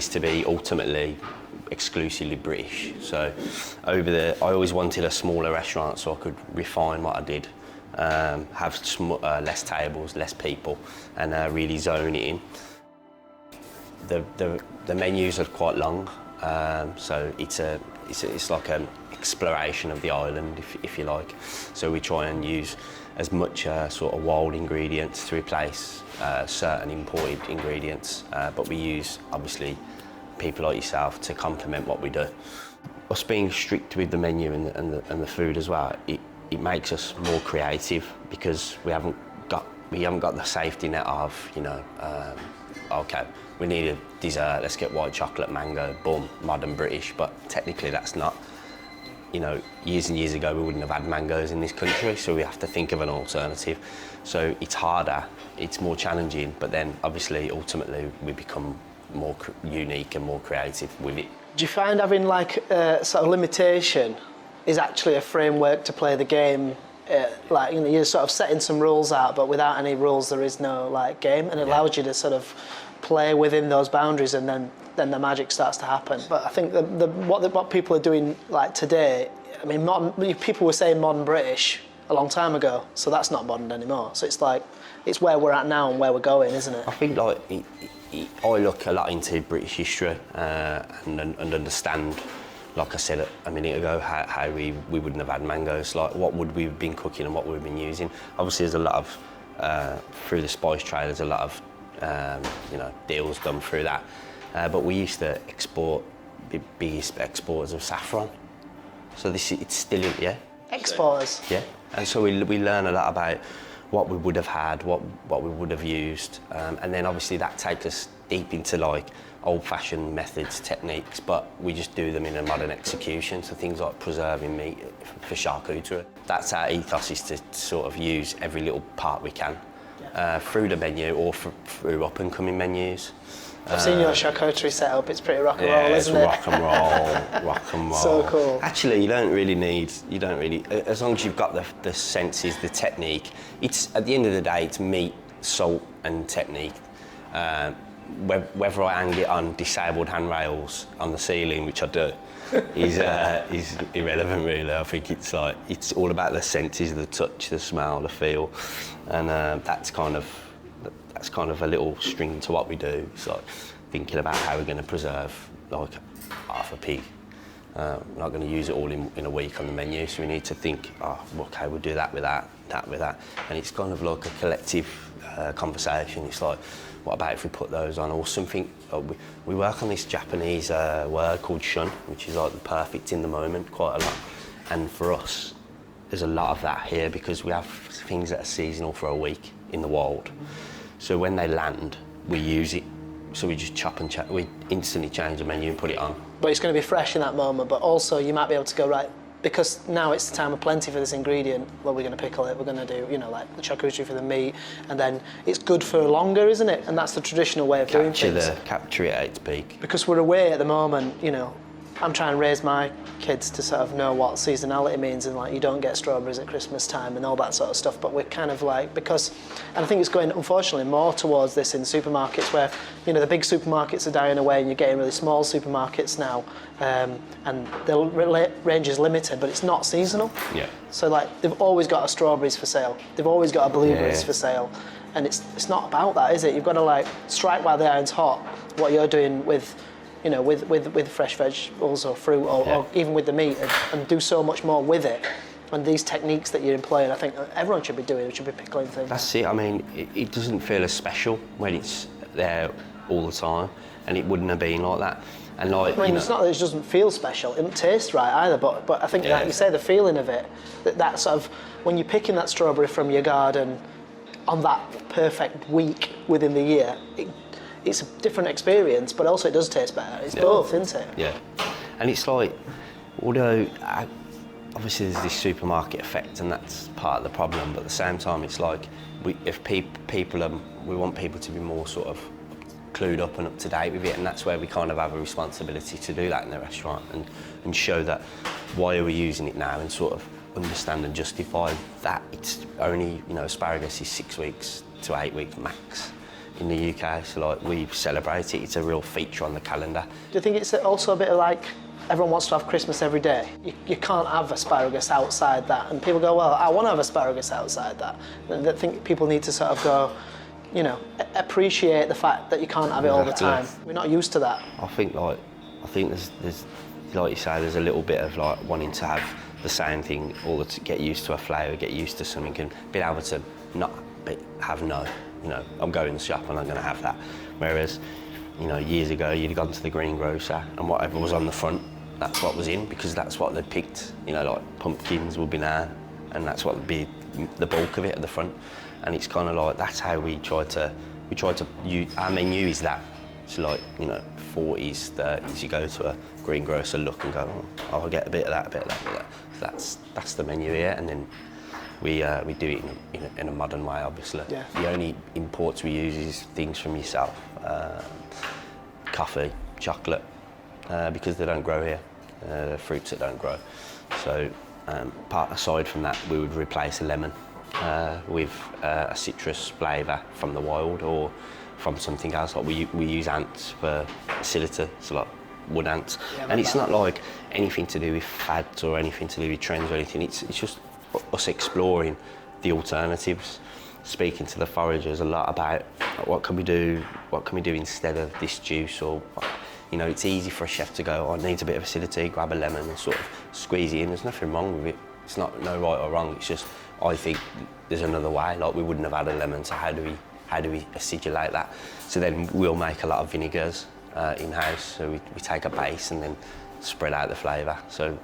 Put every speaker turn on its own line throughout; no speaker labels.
is to be ultimately exclusively British. So I always wanted a smaller restaurant so I could refine what I did, have less tables, less people, and really zone it in. The menus are quite long, so it's like an exploration of the island, if you like. So we try and use as much sort of wild ingredients to replace certain imported ingredients, but we use obviously people like yourself to complement what we do. Us being strict with the menu and the food as well, it makes us more creative because we haven't got the safety net of, you know, okay, we need a dessert, let's get white chocolate mango, boom, modern British, but technically that's not. You know, years and years ago we wouldn't have had mangoes in this country, so we have to think of an alternative. So it's harder, it's more challenging, but then obviously ultimately we become more unique and more creative with it.
Do you find having like a sort of limitation is actually a framework to play the game? Like, you know, you're sort of setting some rules out, but without any rules there is no like game, and it allows you to sort of play within those boundaries, and then the magic starts to happen. But I think what people are doing like today, I mean, people were saying modern British a long time ago, so that's not modern anymore. So it's like, it's where we're at now and where we're going, isn't it?
I think like I look a lot into British history and understand, like I said a minute ago, how we wouldn't have had mangoes. Like, what would we have been cooking and what we've been using. Obviously there's a lot of, through the spice trade, there's a lot of you know, deals done through that. But we used to export, the biggest exporters of saffron. So it's still, yeah.
Exporters?
Yeah. And so we learn a lot about what we would have had, what we would have used. And then obviously that takes us deep into like old-fashioned methods, techniques, but we just do them in a modern execution. So things like preserving meat for charcuterie. That's our ethos, is to sort of use every little part we can through the menu or through up-and-coming menus.
I've seen your charcuterie setup, it's pretty rock and roll, isn't it?
Yeah, it's rock and roll, rock and roll.
So cool.
Actually, you don't really, as long as you've got the senses, the technique, it's, at the end of the day, it's meat, salt and technique. Whether I hang it on disabled handrails on the ceiling, which I do, is irrelevant really. I think it's all about the senses, the touch, the smell, the feel, and that's kind of a little string to what we do. It's like thinking about how we're going to preserve like half a pig. We're not going to use it all in a week on the menu, so we need to think, oh, okay, we'll do that with that, that with that, and it's kind of like a collective conversation. It's like, what about if we put those on, or something? We work on this Japanese word called Shun, which is like the perfect in the moment quite a lot. And for us, there's a lot of that here because we have things that are seasonal for a week in the wild. So when they land, we use it. So we just chop and we instantly change the menu and put it on.
But it's going to be fresh in that moment, but also you might be able to go, right, because now it's the time of plenty for this ingredient, well, we're going to pickle it, we're going to do, you know, like the charcuterie for the meat, and then it's good for longer, isn't it? And that's the traditional way of doing things.
Capture it at its peak.
Because we're away at the moment, you know, I'm trying to raise my kids to sort of know what seasonality means, and like you don't get strawberries at Christmas time and all that sort of stuff, but we're kind of like, because, and I think it's going unfortunately more towards this in supermarkets where, you know, the big supermarkets are dying away and you're getting really small supermarkets now, and the range is limited, but it's not seasonal.
Yeah.
So like they've always got a strawberries for sale, they've always got a blueberries for sale, and it's not about that, is it? You've got to like strike while the iron's hot. What you're doing with, you know, with fresh vegetables or fruit or even with the meat, and do so much more with it. And these techniques that you're employing, I think everyone should be doing. Should be pickling things.
That's it. I mean, it doesn't feel as special when it's there all the time, and it wouldn't have been like that. And like,
I mean, it's not that it doesn't feel special. It doesn't taste right either. But I think, like you say, the feeling of it, that sort of when you're picking that strawberry from your garden on that perfect week within the year. It's a different experience, but also it does taste better. It's both, isn't it?
Yeah. And it's like, although obviously there's this supermarket effect and that's part of the problem, but at the same time it's like, if people we want people to be more sort of clued up and up to date with it, and that's where we kind of have a responsibility to do that in the restaurant and show that why are we using it now, and sort of understand and justify that it's only, you know, asparagus is 6 weeks to 8 weeks max. in the UK, so like we celebrate it. It's a real feature on the calendar.
Do you think it's also a bit of like everyone wants to have Christmas every day? You can't have asparagus outside that, and people go, well, I want to have asparagus outside that. And I think people need to sort of go, you know, appreciate the fact that you can't have it all the time. We're not used to that.
I think there's like you say, there's a little bit of like wanting to have the same thing, or to get used to a flavour, get used to something, and be able to not have no. You know, I'm going to the shop and I'm going to have that. Whereas, you know, years ago you'd gone to the greengrocer and whatever was on the front, that's what was in, because that's what they'd picked. You know, like pumpkins would be now, and that's what would be the bulk of it at the front. And it's kind of like that's how we try to use, our menu is that. So like, you know, 40s, 30s, you go to a greengrocer, look and go, oh, I'll get a bit of that, a bit of that, a bit of that. So that's the menu here, and then we do it in a modern way, obviously.
Yeah.
The only imports we use is things from yourself, coffee, chocolate, because they don't grow here, fruits that don't grow. So aside from that, we would replace a lemon with a citrus flavour from the wild or from something else. Like we use ants for acidity, so like wood ants. Yeah, and it's not like anything to do with fads or anything to do with trends or anything. It's just us exploring the alternatives, speaking to the foragers a lot about what can we do instead of this juice, or you know, it's easy for a chef to go, oh, it needs a bit of acidity, grab a lemon and sort of squeeze it in. There's nothing wrong with it. It's not no right or wrong. It's just I think there's another way. Like we wouldn't have had a lemon, so how do we acidulate that? So then we'll make a lot of vinegars in-house. So we take a base and then spread out the flavour. So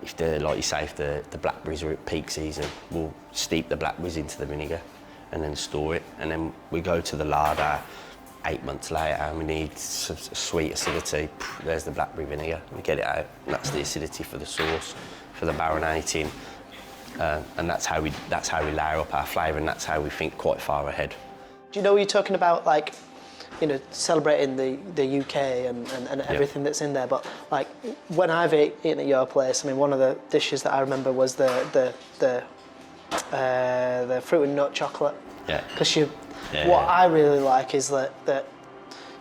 if the blackberries are at peak season, we'll steep the blackberries into the vinegar and then store it. And then we go to the larder 8 months later and we need sweet acidity. There's the blackberry vinegar. We get it out. And that's the acidity for the sauce, for the marinating. And that's how we layer up our flavour, and that's how we think quite far ahead.
Do you know you're talking about, like, you know, celebrating the UK and everything that's in there, but like when I've eaten at your place, I mean, one of the dishes that I remember was the fruit and nut chocolate. Yeah. Because I really like is that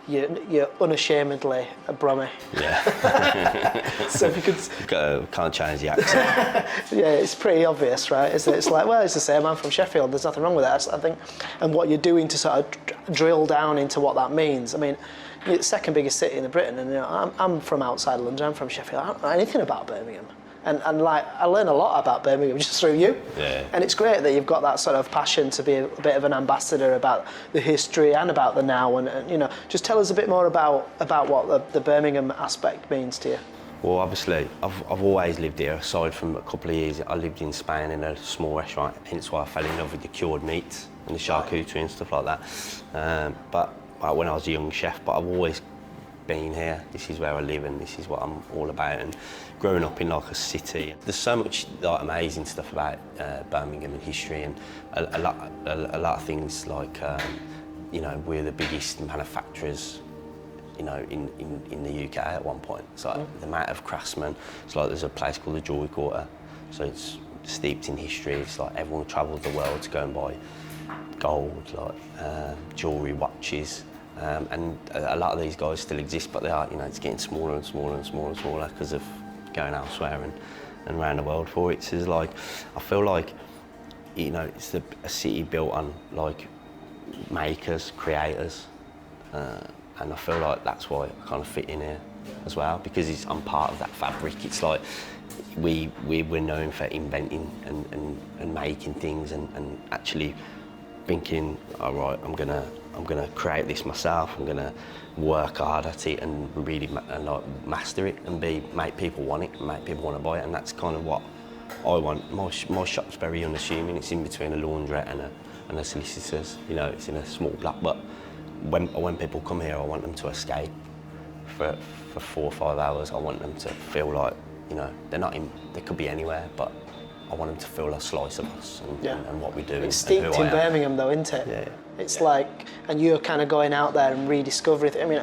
you're unashamedly a Brummie. Yeah. So if you could...
Can't change the accent.
Yeah, it's pretty obvious, right? It's like, well, it's the same, I'm from Sheffield, there's nothing wrong with that, I think. And what you're doing to sort of drill down into what that means. I mean, you're the second biggest city in Britain, and you know, I'm from outside London, I'm from Sheffield, I don't know anything about Birmingham. And like, I learn a lot about Birmingham just through you. Yeah. And it's great that you've got that sort of passion to be a bit of an ambassador about the history and about the now. And you know, just tell us a bit more about what the Birmingham aspect means to you.
Well, obviously, I've always lived here. Aside from a couple of years, I lived in Spain in a small restaurant. Hence why I fell in love with the cured meats and the charcuterie and stuff like that. But when I was a young chef, but I've always been here. This is where I live, and this is what I'm all about. And growing up in like a city, there's so much like amazing stuff about Birmingham and history, and a lot of things like you know, we're the biggest manufacturers, you know, in the UK at one point. It's like the amount of craftsmen. It's like there's a place called the Jewellery Quarter, so it's steeped in history. It's like everyone travels the world to go and buy gold, like jewellery, watches. And a lot of these guys still exist, but they are, you know, it's getting smaller and smaller and smaller and smaller because of going elsewhere and around the world for it. So it's like, I feel like, you know, it's a city built on like makers, creators, and I feel like that's why I kind of fit in here as well, because I'm part of that fabric. It's like we're known for inventing and making things and actually thinking, all right, I'm gonna create this myself. I'm gonna work hard at it and really like master it and make people want it and make people want to buy it. And that's kind of what I want. My shop's very unassuming. It's in between a laundrette and a solicitor's. You know, it's in a small block. But when people come here, I want them to escape for 4 or 5 hours. I want them to feel like, you know, they could be anywhere, but I want them to feel a slice of us and what we do.
It's steeped in Birmingham though, isn't it? Yeah. It's like, and you're kind of going out there and rediscovering it. I mean,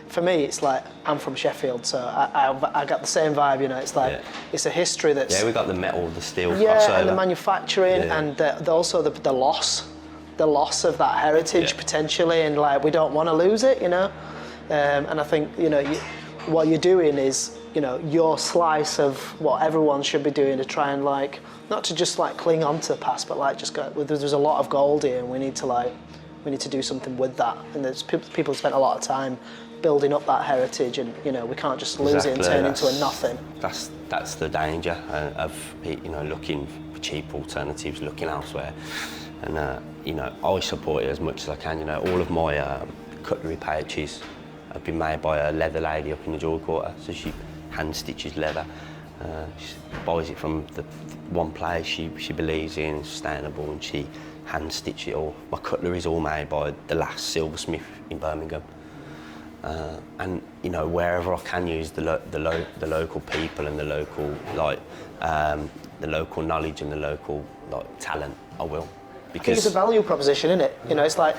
for me, it's like, I'm from Sheffield, so I got the same vibe, you know. It's like, it's a history that's...
Yeah, we got the metal, the steel crossover.
Yeah, and the manufacturing, and also the loss the loss of that heritage potentially, and like we don't want to lose it, you know. And I think, you know, what you're doing is, you know, your slice of what everyone should be doing to try and like, not to just like cling on to the past, but like just go, there's a lot of gold here, and we need to do something with that. And there's people spent a lot of time building up that heritage, and you know, we can't just lose it and turn into a nothing.
That's the danger of, you know, looking for cheap alternatives, looking elsewhere. And you know, I support it as much as I can. You know, all of my cutlery pouches have been made by a leather lady up in the Joy Quarter. So she hand stitches leather. She buys it from the one place she believes in, sustainable, and she hand stitches it all. My cutlery is all made by the last silversmith in Birmingham. And you know, wherever I can use the local people and the local the local knowledge and the local talent, I will.
Because I think it's a value proposition, isn't it? You know, it's like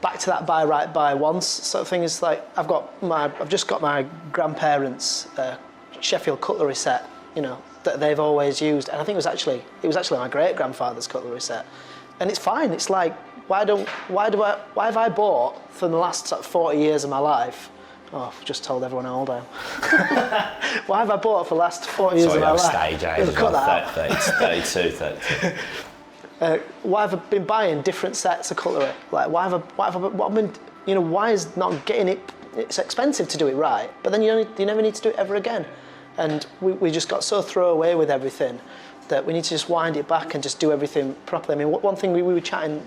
back to that buy right, buy once sort of thing. It's like I've just got my grandparents' Sheffield cutlery set, you know, that they've always used, and I think it was actually my great grandfather's cutlery set, and it's fine. It's like, why have I bought for the last 40 years of my life? Oh, I've just told everyone how old I am. Why have I bought for the last 40 years of my life?
Stage age,
cut that out.
32.
Why have I been buying different sets of cutlery? Like, why have I been, you know, why is not getting it? It's expensive to do it right, but then you never need to do it ever again. And we just got so thrown away with everything that we need to just wind it back and just do everything properly. I mean, one thing we were chatting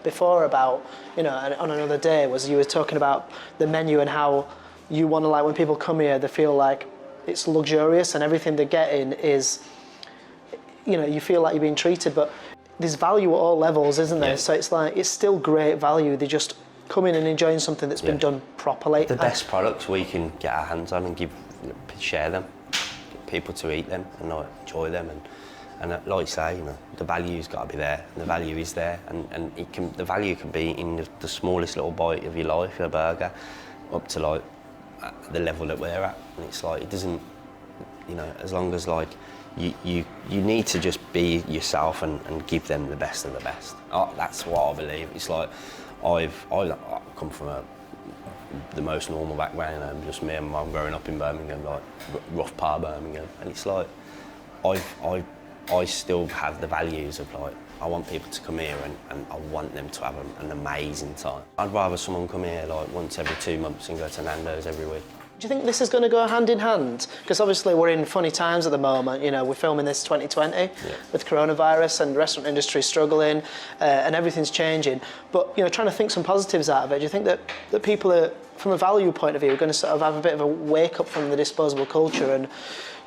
before about, you know, on another day, was you were talking about the menu and how you want to, like, when people come here, they feel like it's luxurious and everything they're getting is, you know, you feel like you're being treated, but there's value at all levels, isn't there? Yeah. So it's like, it's still great value. They just come in and enjoying something that's been done properly.
The best products we can get our hands on and share them, get people to eat them and enjoy them, and like you say, you know, the value's got to be there, and the value is there, and the value can be in the smallest little bite of your life, a burger, up to like the level that we're at, and it's like, it doesn't, you know, as long as like you need to just be yourself and give them the best of the best. That's what I believe. It's like I come from the most normal background, just me and mum growing up in Birmingham, like rough part of Birmingham, and it's like I still have the values of like, I want people to come here and I want them to have an amazing time. I'd rather someone come here like once every 2 months and go to Nando's every week.
Do you think this is going to go hand in hand? Because obviously we're in funny times at the moment. You know, we're filming this 2020 with coronavirus and the restaurant industry struggling, and everything's changing. But, you know, trying to think some positives out of it. Do you think that people are, from a value point of view, are going to sort of have a bit of a wake up from the disposable culture, and,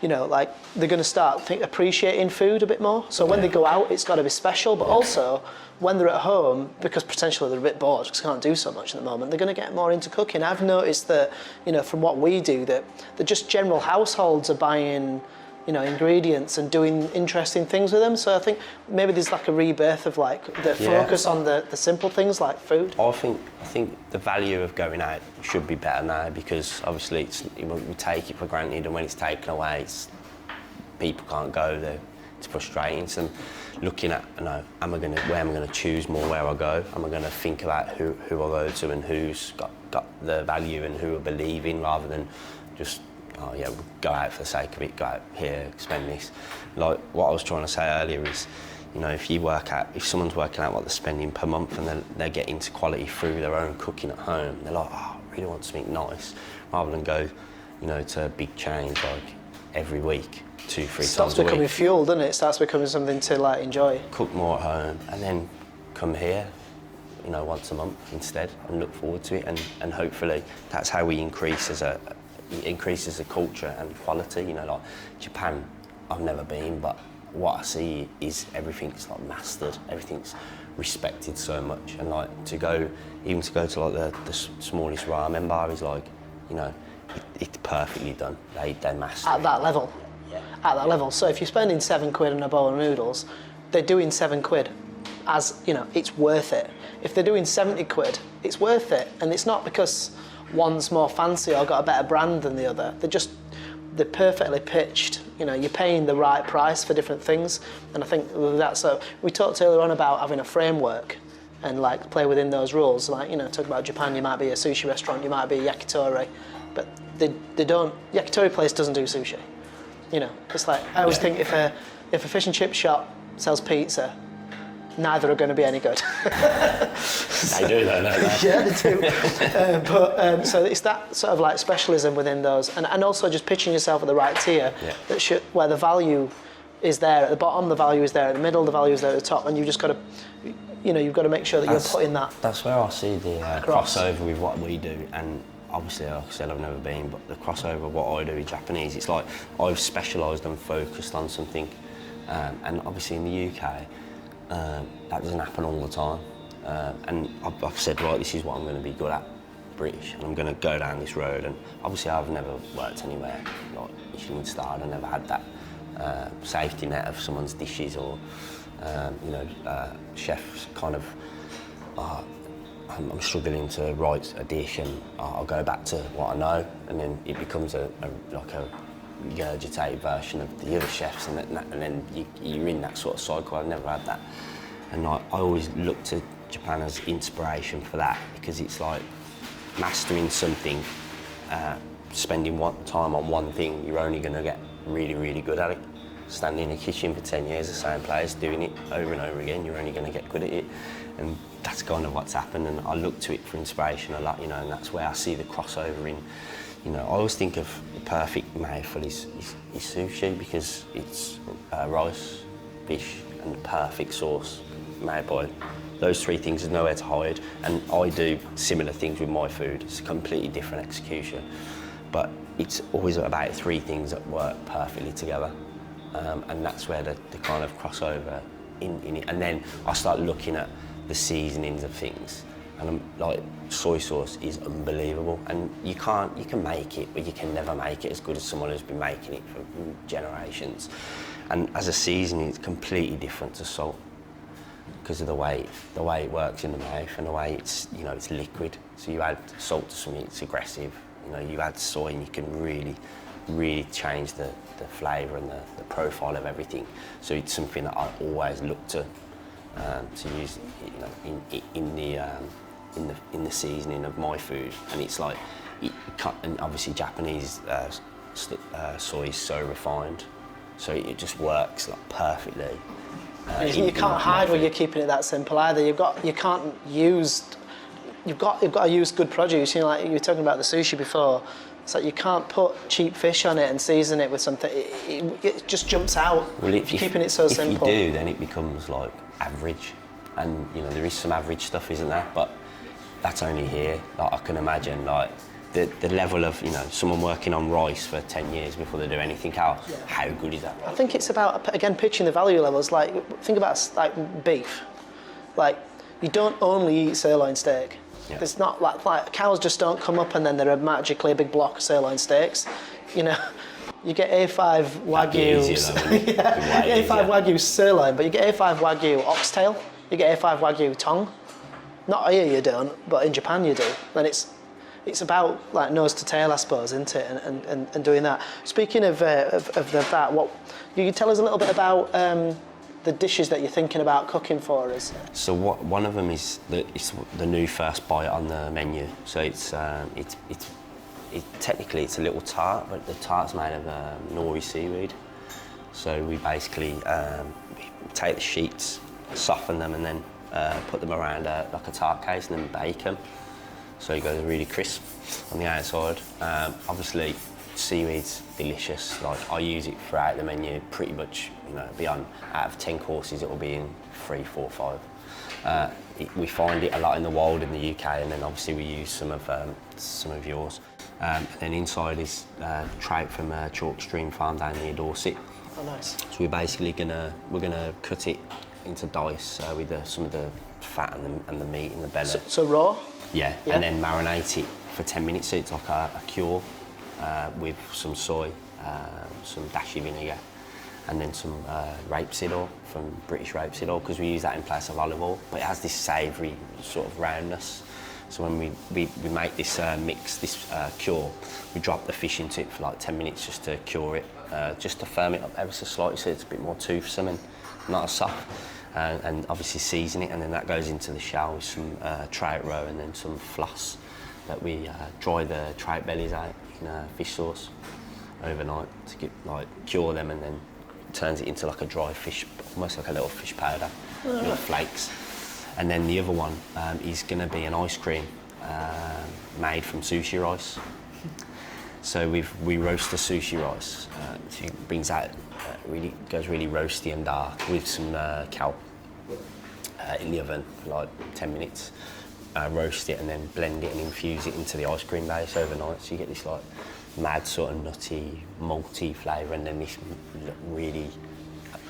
you know, like they're going to start appreciating food a bit more? So when they go out, it's got to be special, but also when they're at home, because potentially they're a bit bored because they can't do so much at the moment, they're going to get more into cooking. I've noticed that, you know, from what we do, that just general households are buying, you know, ingredients and doing interesting things with them. So I think maybe there's like a rebirth of like the focus on the simple things like food. I
think the value of going out should be better now, because obviously we take it for granted, and when it's taken away, people can't go there. It's frustrating. So looking at, you know, where am I going to choose more where I go? Am I going to think about who I go to and who's got the value and who I believe in, rather than just, oh yeah, we'll go out for the sake of it, go out here, spend this. Like what I was trying to say earlier is, you know, if someone's working out what they're spending per month and they're getting to quality through their own cooking at home, they're like, oh, I really want something nice, rather than go, you know, to big chains like every week, 2-3 times a week. It
starts becoming fuel, doesn't it? It starts becoming something to like enjoy.
Cook more at home and then come here, you know, once a month instead, and look forward to it, and hopefully that's how we increases a culture and quality. You know, like Japan, I've never been, but what I see is everything's like mastered, everything's respected so much, and like to go to like the smallest ramen bar is like, you know, it's perfectly done. They master
at that level. Yeah. At that level. So if you're spending £7 on a bowl of noodles, they're doing £7. As you know, it's worth it. If they're doing £70, it's worth it, and it's not because one's more fancy or got a better brand than the other. They're just they're perfectly pitched. You know, you're paying the right price for different things, and I think that's so. We talked earlier on about having a framework and like play within those rules. Like, you know, talk about Japan, you might be a sushi restaurant, you might be a yakitori, but they don't. Yakitori place doesn't do sushi. You know, it's like I always think if a fish and chip shop sells pizza, neither are going to be any good.
They do though, don't they?
Yeah, they do. So it's that sort of like specialism within those, and also just pitching yourself at the right tier, that where the value is there at the bottom, the value is there at the middle, the value is there at the top, and you've just got to, you know, you've got to make sure that you're putting that.
That's where I see the crossover with what we do, and obviously, like I said, I've never been, but the crossover of what I do with Japanese, it's like I've specialised and focused on something, and obviously in the UK, that doesn't happen all the time, and I've said, right, this is what I'm going to be good at, British, and I'm going to go down this road, and obviously I've never worked anywhere like Michelin starred, I never had that safety net of someone's dishes or, you know, chefs kind of, I'm struggling to write a dish and I'll go back to what I know, and then it becomes like a regurgitated version of the other chefs, and then you're in that sort of cycle. I've never had that, and I always look to Japan as inspiration for that, because it's like mastering something, spending time on one thing, you're only going to get really, really good at it. Standing in a kitchen for 10 years, the same place, doing it over and over again, you're only going to get good at it. And that's kind of what's happened, and I look to it for inspiration a lot, you know, and that's where I see the crossover in, you know, I always think of the perfect mouthful is sushi, because it's rice, fish, and the perfect sauce made by those three things. There's nowhere to hide, and I do similar things with my food. It's a completely different execution, but it's always about three things that work perfectly together, and that's where the kind of crossover in it. And then I start looking at the seasonings of things, and I'm like, soy sauce is unbelievable, and you can make it, but you can never make it as good as someone who's been making it for generations. And as a seasoning, it's completely different to salt, because of the way it works in the mouth, and the way it's, you know, it's liquid. So you add salt to something, it's aggressive. You know, you add soy and you can really change the flavour and the profile of everything. So it's something that I always look to use, you know, in the seasoning of my food. And it's like, and obviously Japanese soy is so refined, so it just works like perfectly.
You can't hide when you're keeping it that simple either. You've got to use good produce. You know, like you were talking about the sushi before. It's like you can't put cheap fish on it and season it with something. It just jumps out.
Well, if
keeping it so simple.
If you do, then it becomes like average, and you know there is some average stuff, isn't there? But that's only here. Like I can imagine, like the level of, you know, someone working on rice for 10 years before they do anything else. Yeah. How good is that?
I think it's about, again, pitching the value levels. Like, think about like beef. Like, you don't only eat sirloin steak. Yeah. It's not like cows just don't come up and then they're magically a big block of sirloin steaks. You know, you get A5 Wagyu, A5 Wagyu sirloin, but you get A5 Wagyu oxtail, you get A5 Wagyu tongue. Not here you don't, but in Japan you do. And it's about like nose to tail, I suppose, isn't it? And doing that. Speaking of that, what you can tell us a little bit about the dishes that you're thinking about cooking for us. So
one of them is the new first bite on the menu. So it's technically it's a little tart, but the tart's made of nori seaweed. So we basically take the sheets, soften them, and then put them around like a tart case, and then bake them. So you go really crisp on the outside. Obviously, seaweed's delicious. Like I use it throughout the menu, pretty much. You know, beyond out of 10 courses, it will be in 3, 4, 5. We find it a lot in the wild in the UK, and then obviously we use some of yours. And then inside is trout from a chalk stream farm down near Dorset.
Oh, nice.
So we're basically we're gonna cut it into dice with some of the fat and the meat in the belly.
So raw?
Yeah, and then marinate it for 10 minutes, so it's like a cure with some soy, some dashi vinegar, and then some rapeseed oil from British rapeseed oil, because we use that in place of olive oil, but it has this savoury sort of roundness, So when we make this mix, this cure, we drop the fish into it for like 10 minutes just to cure it, just to firm it up ever so slightly so it's a bit more toothsome and not as soft. And obviously season it, and then that goes into the shell with some trout roe and then some floss that we dry the trout bellies out in fish sauce overnight to get, like, cure them, and then turns it into like a dry fish, almost like a little fish powder, little flakes. And then the other one is going to be an ice cream made from sushi rice. So we roast the sushi rice. So it brings out goes really roasty and dark with some kelp in the oven for like 10 minutes. Roast it and then blend it and infuse it into the ice cream base overnight. So you get this like mad sort of nutty, malty flavour, and then this really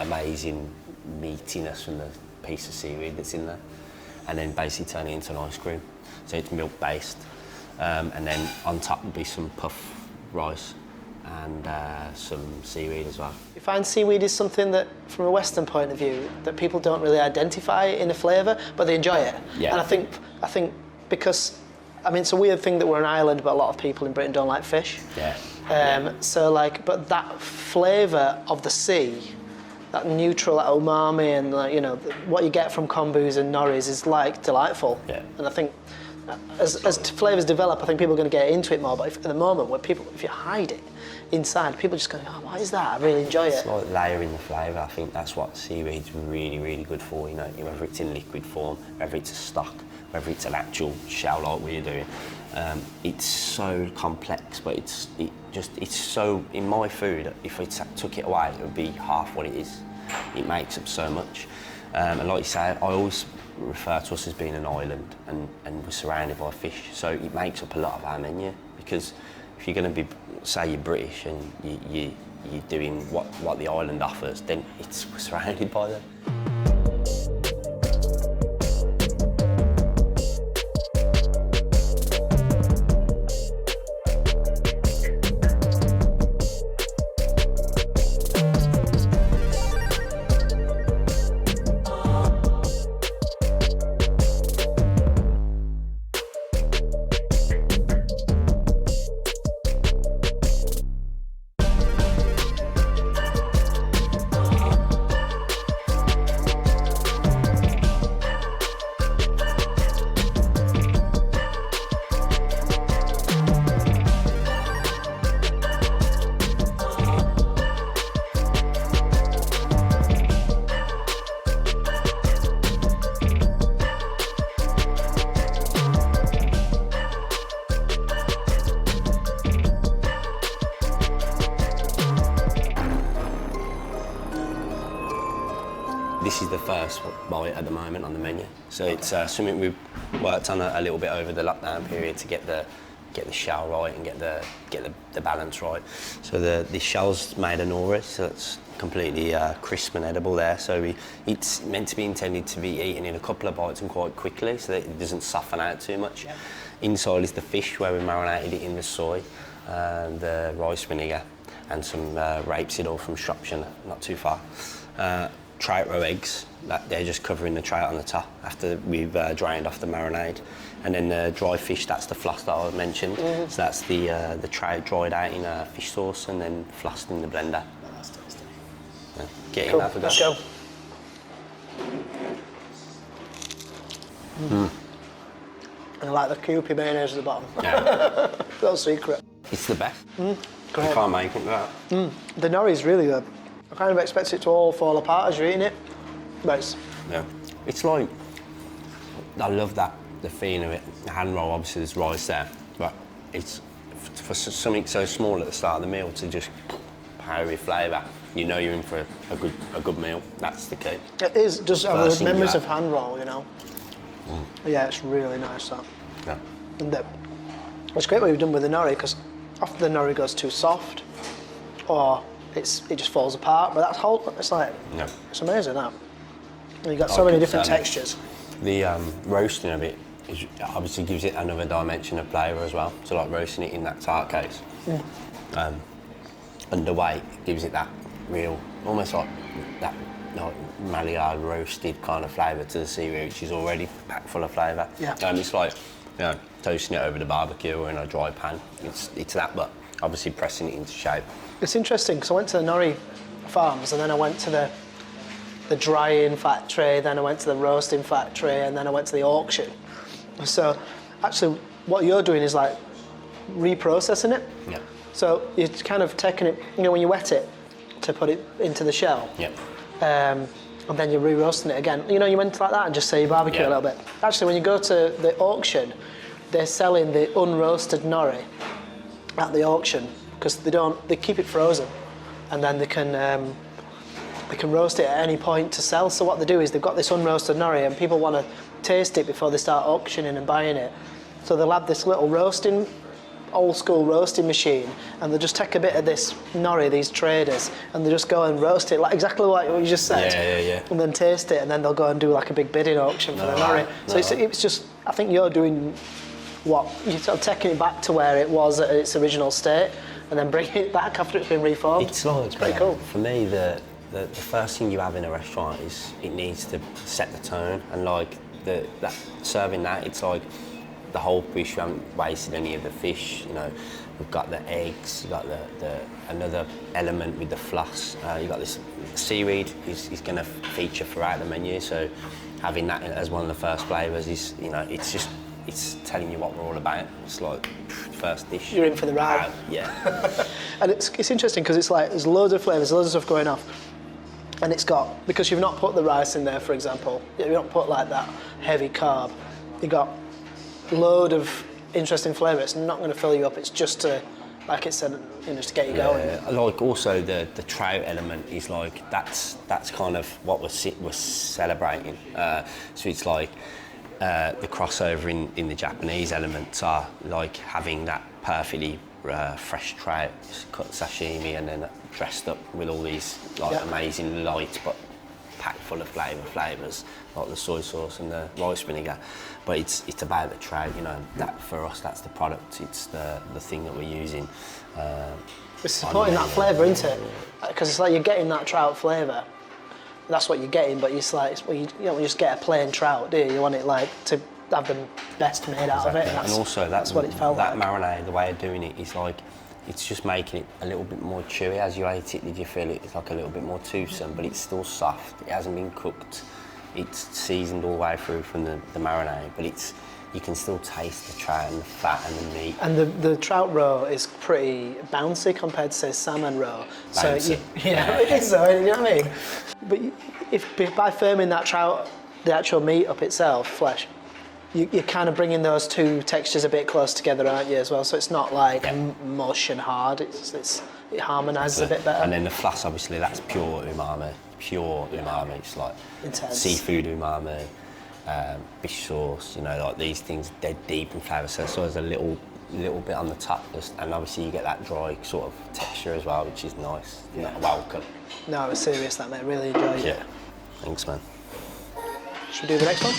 amazing meatiness from the piece of seaweed that's in there. And then basically turn it into an ice cream. So it's milk based. And then on top would be some puff rice and some seaweed as well.
You find seaweed is something that, from a Western point of view, that people don't really identify in a flavour, but they enjoy it.
Yeah.
And I think because, I mean, it's a weird thing that we're an island, but a lot of people in Britain don't like fish.
Yeah.
So like, but that flavour of the sea, that neutral, that umami, and like, you know, what you get from kombus and noris is like delightful.
Yeah.
And I think as flavours develop, I think people are going to get into it more. But at the moment, if you hide it inside, people just go, oh, what is that? I really enjoy it.
It's like layering the flavour. I think that's what seaweed's really, really good for. You know, whether it's in liquid form, whether it's a stock, whether it's an actual shell like we're doing. It's so complex, but it's so, in my food, if I took it away, it would be half what it is. It makes up so much. And like you say, I always refer to us as being an island, and we're surrounded by fish, so it makes up a lot of our menu. Because if you're going to be, say you're British and you're doing what the island offers, then we're surrounded by them. This is the first bite at the moment on the menu. So it's something we've worked on a little bit over the lockdown period to get the shell right and get the balance right. So the shell's made of nori, so it's completely crisp and edible there. So it's meant to be intended to be eaten in a couple of bites and quite quickly, so that it doesn't soften out too much. Yep. Inside is the fish, where we marinated it in the soy, the rice vinegar, and some rapeseed oil from Shropshire, not too far. Trout roe eggs, they're just covering the trout on the top after we've drained off the marinade. And then the dry fish, that's the floss that I mentioned. Mm-hmm. So that's the trout dried out in fish sauce and then flossed in the blender.
Oh, that's tasty.
Yeah. Get
Cool.
in, have a go.
Let's go. And I like the Kewpie mayonnaise at the bottom.
Yeah.
Little secret.
It's the best.
Great.
You can't make it without.
The nori's really good. I kind of expect it to all fall apart as you're eating it, but
it's like, I love the feeling of it. The hand roll, obviously there's rice there, but it's for something so small at the start of the meal to just power with flavour. You know you're in for a good meal. That's the key.
It is. Just have memories of hand roll, you know. Yeah, it's really nice that.
Yeah.
And it's great what you've done with the nori, because often the nori goes too soft, or it just falls apart. But it's like, it's amazing that. And you've got so many different textures.
The roasting of it obviously gives it another dimension of flavour as well. So like roasting it in that tart case, underweight gives it that real, almost like that Maillard roasted kind of flavour to the seaweed, which is already packed full of flavour.
Yeah.
It's like toasting it over the barbecue or in a dry pan. It's that, but obviously pressing it into shape.
It's interesting because I went to the nori farms and then I went to the drying factory, then I went to the roasting factory, and then I went to the auction. So actually what you're doing is like reprocessing it.
Yeah.
So you're kind of taking it, when you wet it to put it into the shell.
Yeah.
And then you're re-roasting it again. You went like that and just say you barbecue a little bit. Actually, when you go to the auction, they're selling the unroasted nori at the auction because they keep it frozen, and then they can roast it at any point to sell. So what they do is they've got this unroasted nori, and people want to taste it before they start auctioning and buying it. So they'll have this little old school roasting machine, and they'll just take a bit of this nori, these traders, and they just go and roast it like exactly like what you just said.
Yeah.
And then taste it, and then they'll go and do like a big bidding auction for the nori. So it's just, I think you're doing what you're sort of taking it back to where it was at its original state, and then bringing it back after it's been reformed.
It's like,
it's pretty cool.
For me, the first thing you have in a restaurant is it needs to set the tone, and like serving that, it's like the whole fish. We haven't wasted any of the fish. We've got the eggs. You've got the another element with the floss. You've got this seaweed is going to feature throughout the menu. So having that as one of the first flavours is, it's telling you what we're all about. It's like first dish.
You're in for the ride.
Yeah.
And it's interesting because it's like there's loads of flavours, loads of stuff going off. And it's got, because you've not put the rice in there, for example, you've not put like that heavy carb, you've got a load of interesting flavour. It's not going to fill you up, it's just to, like it said, just to get you going.
Like also the trout element is like, that's kind of what we're celebrating. So it's like the crossover in the Japanese elements are like having that perfectly fresh trout, cut sashimi, and then dressed up with all these amazing light but packed full of flavours, like the soy sauce and the rice vinegar. But it's about the trout, that for us, that's the product, it's the thing that we're using.
It's supporting that flavour, isn't it? Because it's like you're getting that trout flavour. That's what you're getting, but it's like, you don't just get a plain trout, do you? You want it like to have the best made out of it.
And also that's
what it felt
that
like.
marinade, the way of doing it is like, it's just making it a little bit more chewy. As you ate it, did you feel it's like a little bit more toothsome, but it's still soft. It hasn't been cooked. It's seasoned all the way through from the marinade, but you can still taste the trout and the fat and the meat.
And the trout roe is pretty bouncy compared to, say, salmon roe.
Bouncy.
So it is though, you know what I mean? But if by firming that trout, the actual meat up itself, flesh, you're kind of bringing those two textures a bit close together, aren't you, as well? So it's not like mush and hard, it harmonises a bit better.
And then the floss, obviously, that's pure umami. It's like
intense.
Seafood umami, fish sauce, like these things, they're deep in flavour. So there's a little bit on the top, and obviously you get that dry sort of texture as well, which is nice. Welcome.
No, it was serious, that mate, really enjoyed it.
Yeah, thanks, man.
Should we do the next one?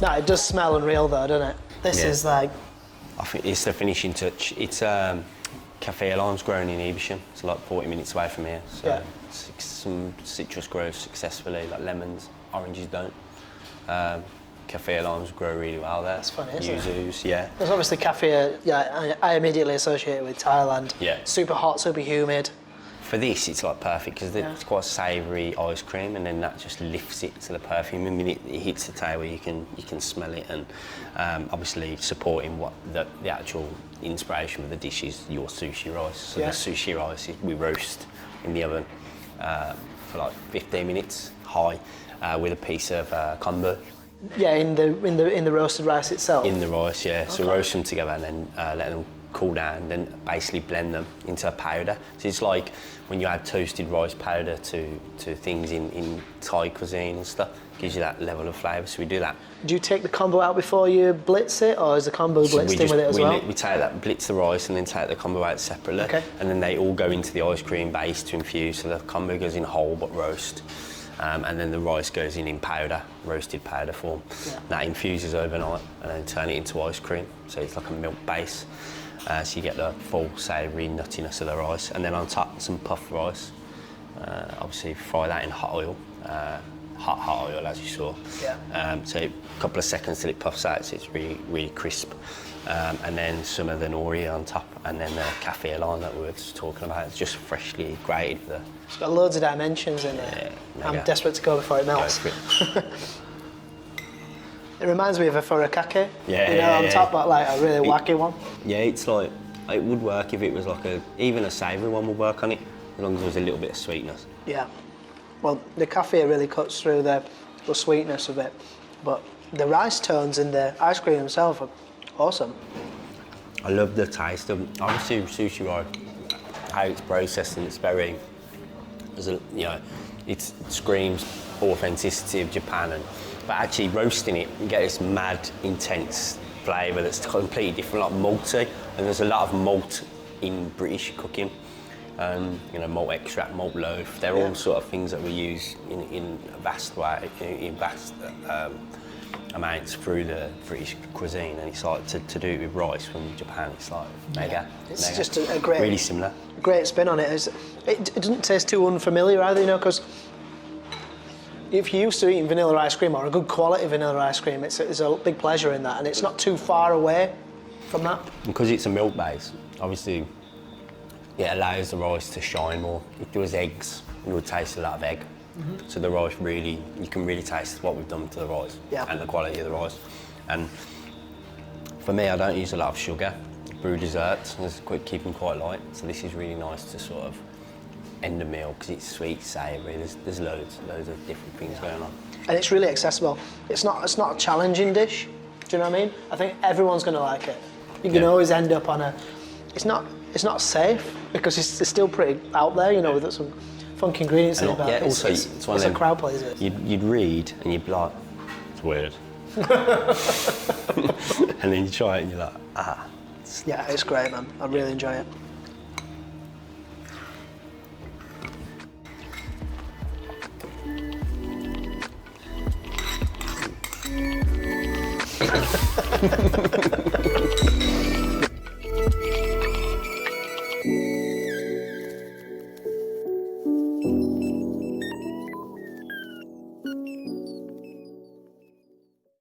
No, it does smell unreal though, doesn't it? This is like...
I think it's the finishing touch. It's Cafe Alarm's grown in Evesham. It's like 40 minutes away from here. So some citrus grows successfully, like lemons, oranges don't. Cafe Alarms grow really well there.
That's funny, isn't it?
Yuzus, yeah.
There's obviously cafe, I immediately associate it with Thailand.
Yeah.
Super hot, super humid.
For this, it's like perfect because it's quite savoury ice cream, and then that just lifts it to the perfume. I mean, it hits the table, you can smell it, and obviously supporting what the actual inspiration of the dish is your sushi rice. So the sushi rice we roast in the oven for like 15 minutes high with a piece of kombu.
Yeah, in the roasted rice itself.
In the rice, yeah. So
Okay.
roast them together and then let them cool down, then basically blend them into a powder. So it's like when you add toasted rice powder to things in Thai cuisine and stuff, gives you that level of flavour. So we do that.
Do you take the combo out before you blitz it, or is the combo
So
blitzed in with it as well?
we take that, blitz the rice, and then take the combo out separately.
Okay.
And then they all go into the ice cream base to infuse. So the combo goes in whole but roast. And then the rice goes in powder, roasted powder form.
Yeah.
That infuses overnight and then turn it into ice cream. So it's like a milk base. So you get the full savoury nuttiness of the rice. And then on top, some puffed rice. Obviously fry that in hot oil. Hot oil, as you saw.
Yeah.
So a couple of seconds till it puffs out, so it's really, really crisp. And then some of the nori on top, and then the kaffir lime that we were just talking about. It's just freshly grated.
It's got loads of dimensions in there.
Yeah,
I'm
mega.
desperate to go before it melts.
Go for it.
It reminds me of a furikake.
Yeah,
you know,
yeah,
on
yeah.
top, but like a really wacky one.
Yeah, it's like, it would work if it was like even a savoury one would work on it, as long as there was a little bit of sweetness.
Yeah. Well, the kaffir really cuts through the sweetness of it, but the rice tones in the ice cream themselves are awesome.
I love the taste of, obviously sushi rice, how it's processed, and it's very, it screams authenticity of Japan, but actually roasting it, you get this mad, intense flavour that's completely different, like malty, and there's a lot of malt in British cooking. Malt extract, malt loaf, they're all sort of things that we use in a vast way, in vast amounts through the British cuisine, and it's like to do it with rice from Japan, it's like mega.
It's
mega.
just a great,
really similar.
Great spin on it. It doesn't taste too unfamiliar either, you know, because if you're used to eating vanilla ice cream or a good quality vanilla ice cream, it's a big pleasure in that, and it's not too far away from that.
Because it's a milk base, obviously it allows the rice to shine more. If there was eggs, you would taste a lot of egg. Mm-hmm. So the rice really, you can really taste what we've done to the rice and the quality of the rice. And for me, I don't use a lot of sugar. Brew desserts, keep them quite light. So this is really nice to sort of end the meal because it's sweet, savoury. There's loads of different things going on.
And it's really accessible. It's not a challenging dish. Do you know what I mean? I think everyone's going to like it. You can always end up on a. It's not safe because it's still pretty out there, you know, with some funky ingredients in it. But
Also, it's one of them,
a crowd pleaser.
You'd read and you'd be like, it's weird. And then you try it and you're like, ah.
Yeah, it's great, man. I really enjoy it.